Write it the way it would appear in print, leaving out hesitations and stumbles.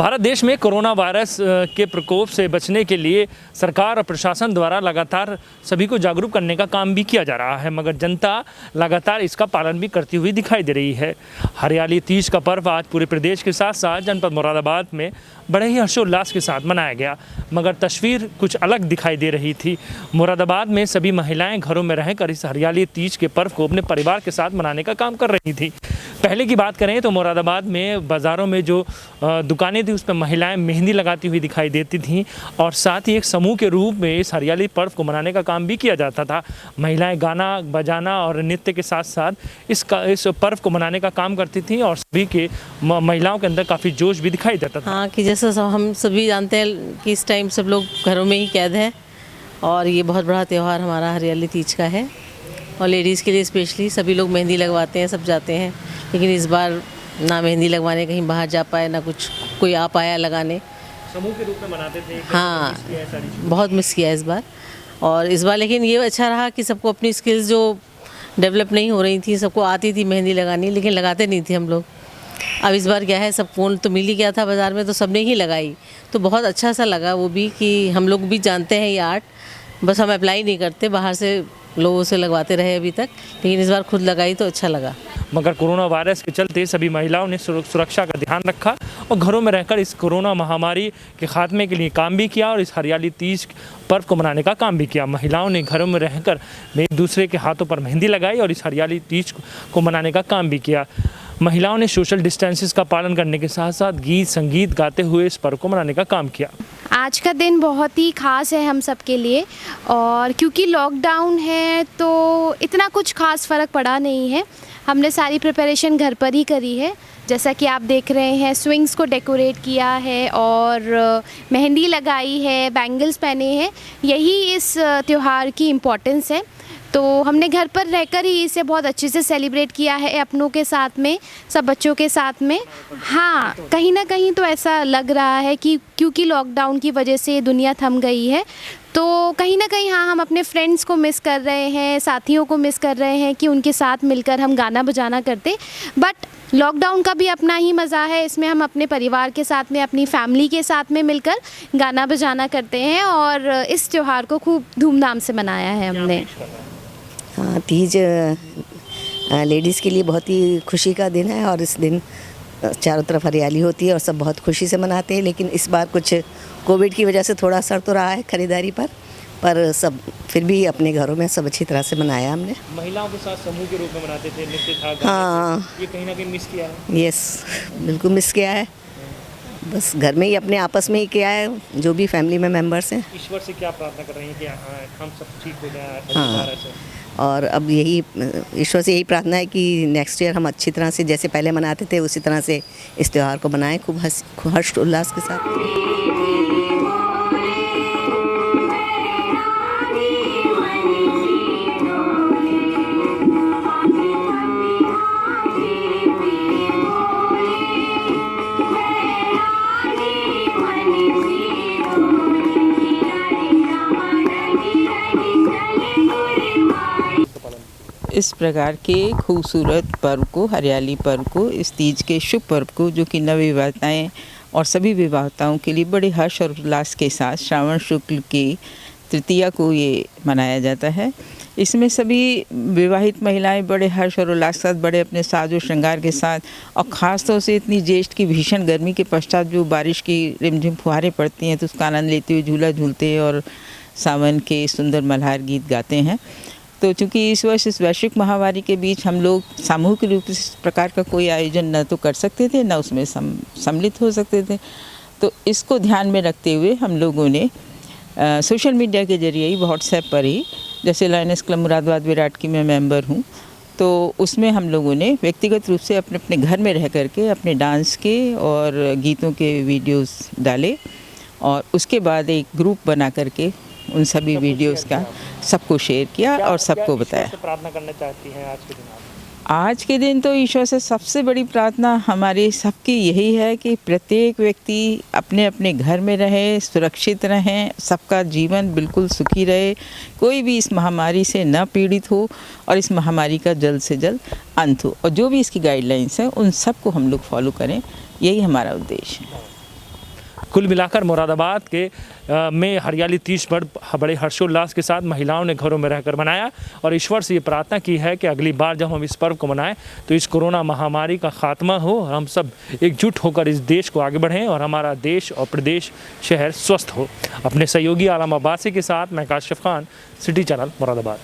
भारत देश में corona virus के प्रकोप से बचने के लिए सरकार और प्रशासन द्वारा लगातार सभी को जागरूक करने का काम भी किया जा रहा है, मगर जनता लगातार इसका पालन भी करती हुई दिखाई दे रही है। हरियाली तीज का पर्व आज पूरे प्रदेश के साथ साथ जनपद मुरादाबाद में बड़े ही हर्षोल्लास के साथ मनाया गया, मगर तस्वीर कुछ अलग दिखाई दे रही थी। मुरादाबाद में सभी महिलाएं घरों में रहकर इस हरियाली तीज के पर्व को अपने परिवार के साथ मनाने का काम कर रही थी। पहले की बात करें तो मुरादाबाद में बाज़ारों में जो दुकानें थी उस पर महिलाएं मेहंदी लगाती हुई दिखाई देती थीं और साथ ही एक समूह के रूप में इस हरियाली पर्व को मनाने का काम भी किया जाता था। महिलाएं गाना बजाना और नृत्य के साथ साथ इस पर्व को मनाने का काम करती थीं और सभी के महिलाओं के अंदर काफ़ी जोश भी दिखाई देता था। हाँ, कि जैसा हम सभी जानते हैं कि इस टाइम सब लोग घरों में ही कैद हैं और ये बहुत बड़ा त्यौहार हमारा हरियाली तीज का है और लेडीज़ के लिए स्पेशली सभी लोग मेहंदी लगवाते हैं, सब जाते हैं, लेकिन इस बार ना मेहंदी लगवाने कहीं बाहर जा पाए, ना कुछ कोई आ पाया लगाने। समूह के रूप में मनाते थे। हाँ, बहुत मिस किया इस बार। और इस बार लेकिन ये अच्छा रहा कि सबको अपनी स्किल्स जो डेवलप नहीं हो रही थी, सबको आती थी मेहंदी लगानी, लेकिन लगाते नहीं थे हम लोग। अब इस बार क्या है, सब फ़ोन तो मिल ही गया था बाज़ार में, तो सबने ही लगाई, तो बहुत अच्छा सा लगा वो भी कि हम लोग भी जानते हैं ये आर्ट, बस हम अप्लाई नहीं करते, बाहर से लोगों से लगवाते रहे अभी तक, लेकिन इस बार खुद लगाई तो अच्छा लगा। मगर कोरोना वायरस के चलते सभी महिलाओं ने सुरक्षा का ध्यान रखा और घरों में रहकर इस कोरोना महामारी के खात्मे के लिए काम भी किया और इस हरियाली तीज पर्व को मनाने का काम भी किया। महिलाओं ने घरों में रहकर एक दूसरे के हाथों पर मेहंदी लगाई और इस हरियाली तीज को मनाने का काम भी किया। महिलाओं ने सोशल डिस्टेंसेस का पालन करने के साथ साथ गीत संगीत गाते हुए इस पर्व को मनाने का काम किया। आज का दिन बहुत ही ख़ास है हम सब के लिए और क्योंकि लॉकडाउन है तो इतना कुछ ख़ास फ़र्क पड़ा नहीं है। हमने सारी प्रिपरेशन घर पर ही करी है, जैसा कि आप देख रहे हैं, स्विंग्स को डेकोरेट किया है और मेहंदी लगाई है, बैंगल्स पहने हैं। यही इस त्यौहार की इम्पोर्टेंस है। तो हमने घर पर रहकर ही इसे बहुत अच्छे से सेलिब्रेट किया है, अपनों के साथ में, सब बच्चों के साथ में। हाँ, कहीं ना कहीं तो ऐसा लग रहा है कि क्योंकि लॉकडाउन की वजह से दुनिया थम गई है, तो कहीं ना कहीं हाँ, हम अपने फ्रेंड्स को मिस कर रहे हैं, साथियों को मिस कर रहे हैं कि उनके साथ मिलकर हम गाना बजाना करते। बट लॉकडाउन का भी अपना ही मज़ा है, इसमें हम अपने परिवार के साथ में, अपनी फैमिली के साथ में मिलकर गाना बजाना करते हैं और इस त्यौहार को खूब धूमधाम से मनाया है हमने। हाँ, तीज लेडीज़ के लिए बहुत ही खुशी का दिन है और इस दिन चारों तरफ हरियाली होती है और सब बहुत खुशी से मनाते हैं। लेकिन इस बार कुछ कोविड की वजह से थोड़ा असर तो रहा है खरीदारी पर सब फिर भी अपने घरों में सब अच्छी तरह से मनाया हमने। महिलाओं के साथ समूह के रूप में मनाते थे, नृत्य था, हाँ, ये कहीं ना कहीं मिस किया है। यस, बिल्कुल मिस किया है। बस घर में ही अपने आपस में ही किया है, जो भी फैमिली में मेंबर्स हैं। ईश्वर से क्या प्रार्थना कर रही हैं कि हम सब ठीक हो जाए। हाँ, और अब यही ईश्वर से यही प्रार्थना है कि नेक्स्ट ईयर हम अच्छी तरह से जैसे पहले मनाते थे उसी तरह से इस त्यौहार को मनाएं, खूब हर्ष उल्लास के साथ। इस प्रकार के खूबसूरत पर्व को, हरियाली पर्व को, इस तीज के शुभ पर्व को, जो कि नवविवाहिताएँ और सभी विवाहिताओं के लिए बड़े हर्ष और उल्लास के साथ श्रावण शुक्ल की तृतीया को ये मनाया जाता है। इसमें सभी विवाहित महिलाएं बड़े हर्ष और उल्लास के साथ, बड़े अपने साजो श्रृंगार के साथ और ख़ास तौर से इतनी ज्येष्ठ की भीषण गर्मी के पश्चात जो बारिश की रिमझिम फुहारें पड़ती हैं तो उसका आनंद लेते हुए झूला झूलते और सावन के सुंदर मल्हार गीत गाते हैं। तो चूँकि इस वर्ष इस वैश्विक महामारी के बीच हम लोग सामूहिक रूप से इस प्रकार का कोई आयोजन न तो कर सकते थे, न उसमें सम्मिलित हो सकते थे, तो इसको ध्यान में रखते हुए हम लोगों ने सोशल मीडिया के जरिए ही, व्हाट्सएप पर ही, जैसे लायनेस क्लब मुरादाबाद विराट की मैं मेंबर हूँ, तो उसमें हम लोगों ने व्यक्तिगत रूप से अपने अपने घर में रह करके अपने डांस के और गीतों के वीडियोस डाले और उसके बाद एक ग्रुप बना करके उन सभी वीडियोस का सबको शेयर किया और सबको बताया। प्रार्थना करना चाहती हैं आज के दिन? आज के दिन तो ईश्वर से सबसे बड़ी प्रार्थना हमारी सबकी यही है कि प्रत्येक व्यक्ति अपने अपने घर में रहे, सुरक्षित रहें, सबका जीवन बिल्कुल सुखी रहे, कोई भी इस महामारी से न पीड़ित हो और इस महामारी का जल्द से जल्द अंत हो। और जो भी इसकी गाइडलाइंस हैं उन सबको हम लोग फॉलो करें, यही हमारा उद्देश्य है। कुल मिलाकर मुरादाबाद के में हरियाली तीज बड़े हर्षोल्लास के साथ महिलाओं ने घरों में रहकर मनाया और ईश्वर से ये प्रार्थना की है कि अगली बार जब हम इस पर्व को मनाएं तो इस कोरोना महामारी का खात्मा हो और हम सब एकजुट होकर इस देश को आगे बढ़ें और हमारा देश और प्रदेश शहर स्वस्थ हो। अपने सहयोगी आलम अब्बासी के साथ मैं काशिफ खान, सिटी चैनल मुरादाबाद।